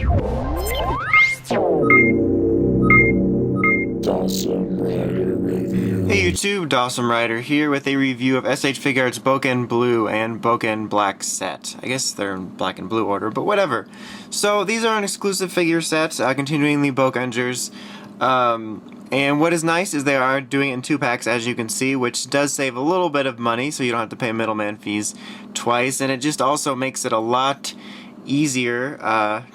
Hey YouTube, Dawson Rider here with a review of S.H.Figuarts Bouken Blue and Bouken Black set. I guess they're in black and blue order, but whatever. So these are an exclusive figure set, continuing the Boukengers. And what is nice is they are doing it in 2-packs, as you can see, which does save a little bit of money, so you don't have to pay middleman fees twice, and it just also makes it a lot easier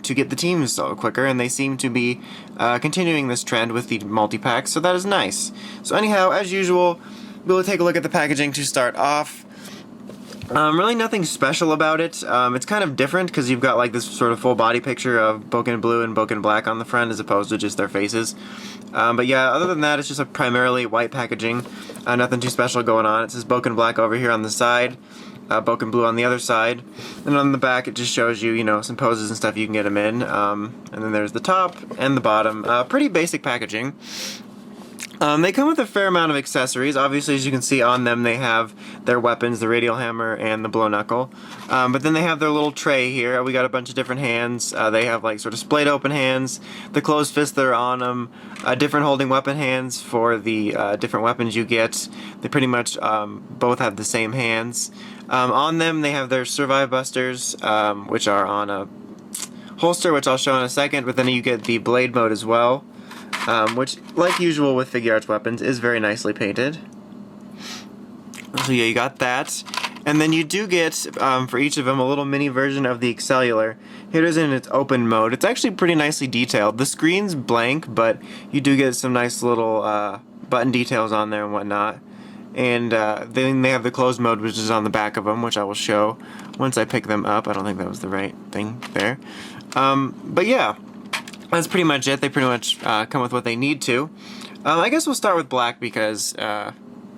to get the teams so quicker, and they seem to be continuing this trend with the multi-packs, so that is nice. So anyhow, as usual, we'll take a look at the packaging to start off. Really nothing special about it. It's kind of different because you've got like this sort of full body picture of Bouken Blue and Bouken Black on the front as opposed to just their faces. But yeah, other than that, it's just a primarily white packaging. Nothing too special going on. It says Bouken Black over here on the side, Bouken Blue on the other side, and on the back it just shows you, some poses and stuff you can get them in. And then there's the top and the bottom. Pretty basic packaging. They come with a fair amount of accessories. Obviously, as you can see on them, they have their weapons, the Radial Hammer and the Blow Knuckle. But then they have their little tray here. We got a bunch of different hands. They have like sort of splayed open hands, the closed fists that are on them, different holding weapon hands for the different weapons you get. They pretty much both have the same hands. On them, they have their Survive Busters, which are on a holster, which I'll show in a second, but then you get the blade mode as well. Which, like usual with Figuarts weapons, is very nicely painted. So yeah, you got that. And then you do get, for each of them, a little mini version of the Excellular. Here it is in its open mode. It's actually pretty nicely detailed. The screen's blank, but you do get some nice little button details on there and whatnot. And then they have the closed mode, which is on the back of them, which I will show once I pick them up. I don't think that was the right thing there. But yeah. That's pretty much it. They pretty much come with what they need to. I guess we'll start with Black because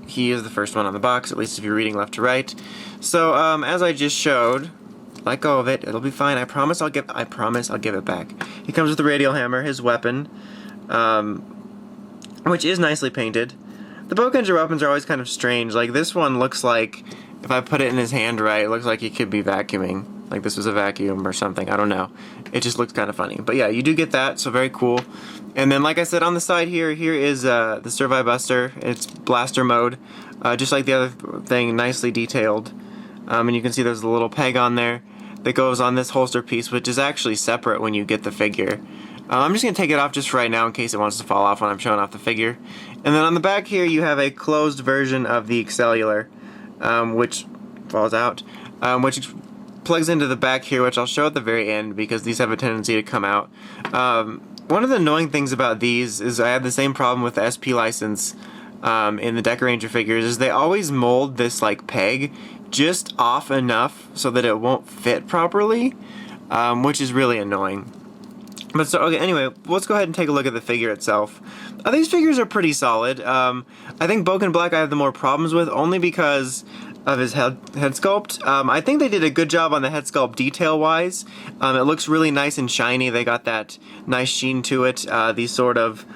he is the first one on the box, at least if you're reading left to right. So as I just showed, let go of it. It'll be fine. I promise I'll give it back. He comes with the Radial Hammer, his weapon, which is nicely painted. The Boukenger weapons are always kind of strange. Like this one looks like, if I put it in his hand right, it looks like he could be vacuuming. Like this was a vacuum or something, I don't know. It just looks kind of funny. But yeah, you do get that, so very cool. And then like I said on the side here is the Survive Buster. It's blaster mode, just like the other thing, nicely detailed. And you can see there's a little peg on there that goes on this holster piece, which is actually separate when you get the figure. I'm just going to take it off just for right now in case it wants to fall off when I'm showing off the figure. And then on the back here you have a closed version of the Excellular, which falls out, which plugs into the back here, which I'll show at the very end because these have a tendency to come out. One of the annoying things about these is I have the same problem with the SP license in the Deca Ranger figures, is they always mold this like peg just off enough so that it won't fit properly, which is really annoying. But so, okay, anyway, let's go ahead and take a look at the figure itself. These figures are pretty solid. I think Bouken Black I have the more problems with, only because of his head sculpt. I think they did a good job on the head sculpt detail-wise. It looks really nice and shiny. They got that nice sheen to it. These sort of,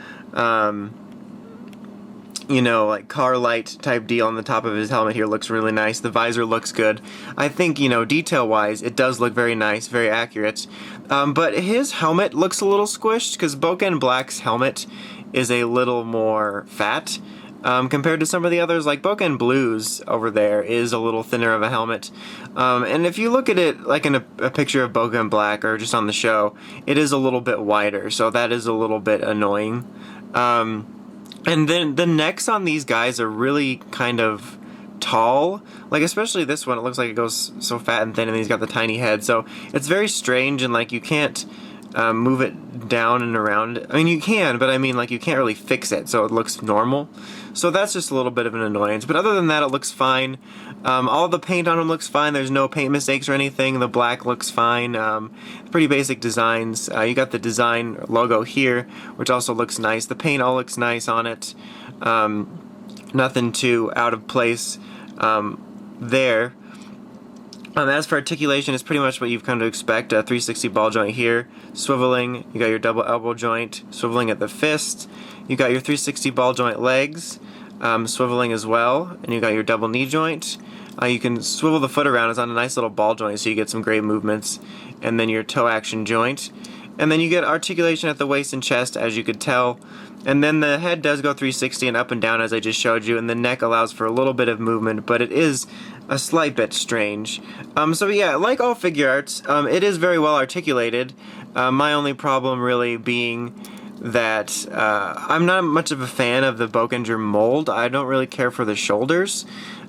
like car light type deal on the top of his helmet here looks really nice. The visor looks good. I think, detail-wise, it does look very nice, very accurate. But his helmet looks a little squished because Bouken Black's helmet is a little more fat. Compared to some of the others, like Bouken Blue's over there is a little thinner of a helmet. And if you look at it like in a picture of Bouken Black or just on the show, it is a little bit wider, so that is a little bit annoying. And then the necks on these guys are really kind of tall. Like especially this one, it looks like it goes so fat and thin, and he's got the tiny head, so it's very strange, and like you can't move it down and around. I mean, you can, but I mean, like, you can't really fix it so it looks normal. So that's just a little bit of an annoyance. But other than that, it looks fine. All the paint on him looks fine. There's no paint mistakes or anything. The black looks fine. Pretty basic designs. You got the design logo here, which also looks nice. The paint all looks nice on it. Nothing too out of place there. As for articulation, it's pretty much what you've come to expect. A 360 ball joint here, swiveling. You got your double elbow joint, swiveling at the fist. You got your 360 ball joint legs, swiveling as well. And you got your double knee joint. You can swivel the foot around. It's on a nice little ball joint, so you get some great movements. And then your toe action joint. And then you get articulation at the waist and chest, as you could tell. And then the head does go 360 and up and down, as I just showed you, and the neck allows for a little bit of movement, but it is a slight bit strange. So yeah, like all figure arts, it is very well articulated. My only problem really being that I'm not much of a fan of the Boukenger mold. I don't really care for the shoulders.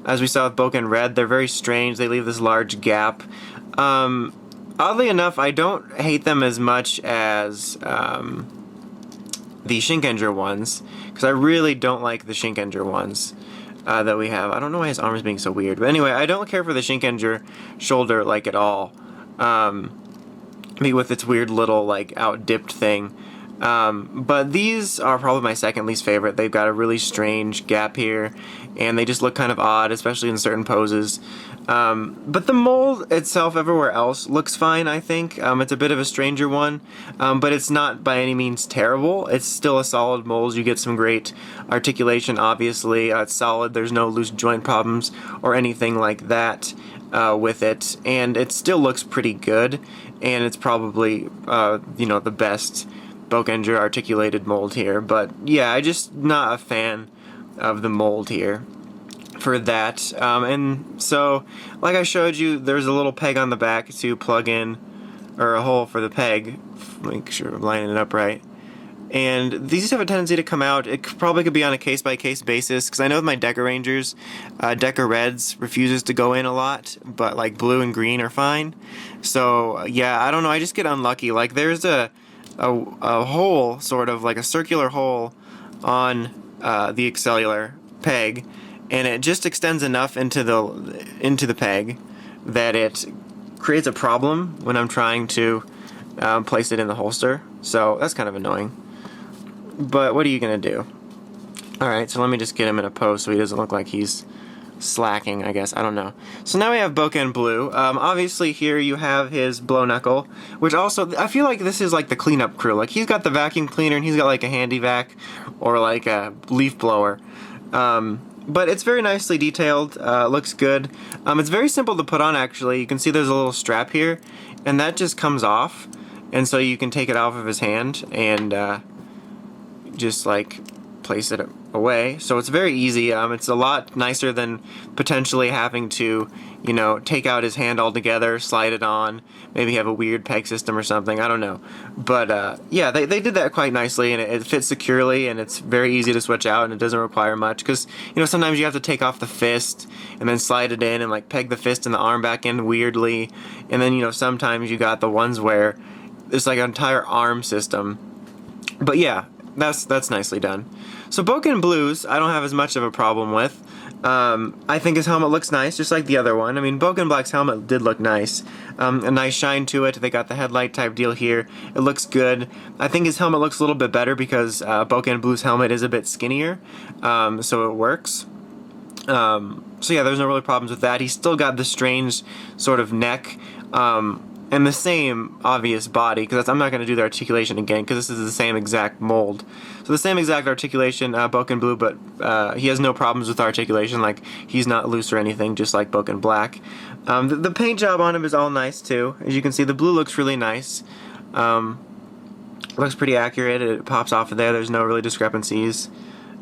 As we saw with Bouken Red, they're very strange. They leave this large gap. Oddly enough, I don't hate them as much as the Shinkenger ones, because I really don't like the Shinkenger ones that we have. I don't know why his arm is being so weird, but anyway, I don't care for the Shinkenger shoulder like at all. Maybe with its weird little like out dipped thing. But these are probably my second least favorite. They've got a really strange gap here, and they just look kind of odd, especially in certain poses. But the mold itself everywhere else looks fine, I think. It's a bit of a stranger one, but it's not by any means terrible. It's still a solid mold. You get some great articulation, obviously. It's solid. There's no loose joint problems or anything like that with it, and it still looks pretty good, and it's probably, the best Boukenger articulated mold here. But yeah, I'm just not a fan of the mold here for that. And so, like I showed you, there's a little peg on the back to plug in, or a hole for the peg. Make sure I'm lining it up right. And these have a tendency to come out. It probably could be on a case-by-case basis, because I know with my Deca Rangers, Deca Reds refuses to go in a lot, but like blue and green are fine. So yeah, I don't know, I just get unlucky. Like there's a hole, sort of like a circular hole on the excellular peg, and it just extends enough into the peg that it creates a problem when I'm trying to place it in the holster. So that's kind of annoying. But what are you gonna do? Alright, so let me just get him in a pose so he doesn't look like he's slacking, I guess. I don't know. So now we have Bouken Blue. Obviously here you have his blow knuckle, which also, I feel like this is like the cleanup crew. Like he's got the vacuum cleaner and he's got like a handy vac or like a leaf blower. But it's very nicely detailed, looks good. It's very simple to put on, actually. You can see there's a little strap here, and that just comes off, and so you can take it off of his hand and just like place it away. So it's very easy. It's a lot nicer than potentially having to, take out his hand altogether, slide it on, maybe have a weird peg system or something. I don't know. But yeah, they did that quite nicely, and it fits securely, and it's very easy to switch out, and it doesn't require much, because sometimes you have to take off the fist and then slide it in and like peg the fist and the arm back in weirdly, and then sometimes you got the ones where it's like an entire arm system. But yeah, that's nicely done. So Bouken Blues, I don't have as much of a problem with. I think his helmet looks nice, just like the other one. I mean, Bouken Black's helmet did look nice. A nice shine to it. They got the headlight type deal here. It looks good. I think his helmet looks a little bit better because Bouken Blue's helmet is a bit skinnier, so it works. So yeah, there's no really problems with that. He's still got the strange sort of neck, and the same obvious body, because I'm not going to do the articulation again, because this is the same exact mold. So the same exact articulation, Bouken Blue, but he has no problems with articulation, like he's not loose or anything, just like Bouken Black. The paint job on him is all nice too. As you can see, the blue looks really nice. Looks pretty accurate. It pops off of there. There's no really discrepancies.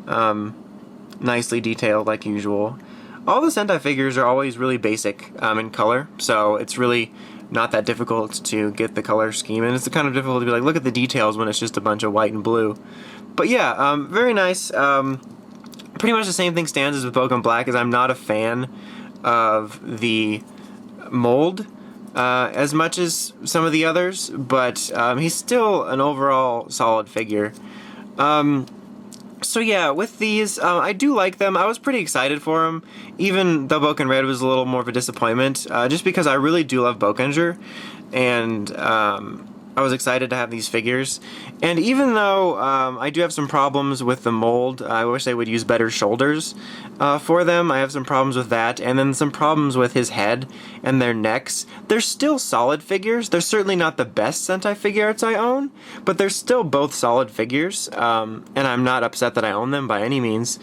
Nicely detailed like usual. All the Sentai figures are always really basic in color, so it's really not that difficult to get the color scheme, and it's kind of difficult to be like, look at the details when it's just a bunch of white and blue. But yeah, very nice. Pretty much the same thing stands as with Bouken Black, as I'm not a fan of the mold as much as some of the others, but he's still an overall solid figure. So yeah, with these, I do like them. I was pretty excited for them, even though Bouken Red was a little more of a disappointment, just because I really do love Boukenger, and I was excited to have these figures. And even though I do have some problems with the mold, I wish they would use better shoulders for them. I have some problems with that, and then some problems with his head and their necks. They're still solid figures. They're certainly not the best Sentai figure arts I own, but they're still both solid figures, and I'm not upset that I own them by any means.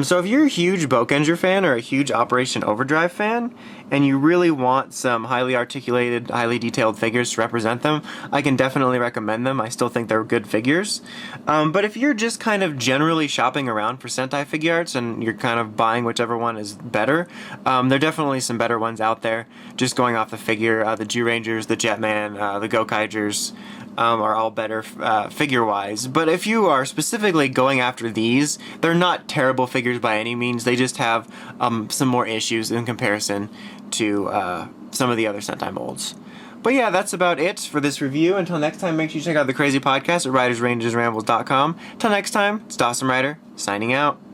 So if you're a huge Boukenger fan or a huge Operation Overdrive fan, and you really want some highly articulated, highly detailed figures to represent them, I can definitely recommend them. I still think they're good figures. But if you're just kind of generally shopping around for Sentai Figuarts and you're kind of buying whichever one is better, there are definitely some better ones out there. Just going off the figure, the G-Rangers, the Jetman, the Go-Kaigers, are all better figure-wise. But if you are specifically going after these, they're not terrible figures by any means. They just have some more issues in comparison to some of the other Sentai molds. But yeah, that's about it for this review. Until next time, make sure you check out the Crazy Podcast at RidersRangersRambles.com. Till next time, it's Dawson Rider, signing out.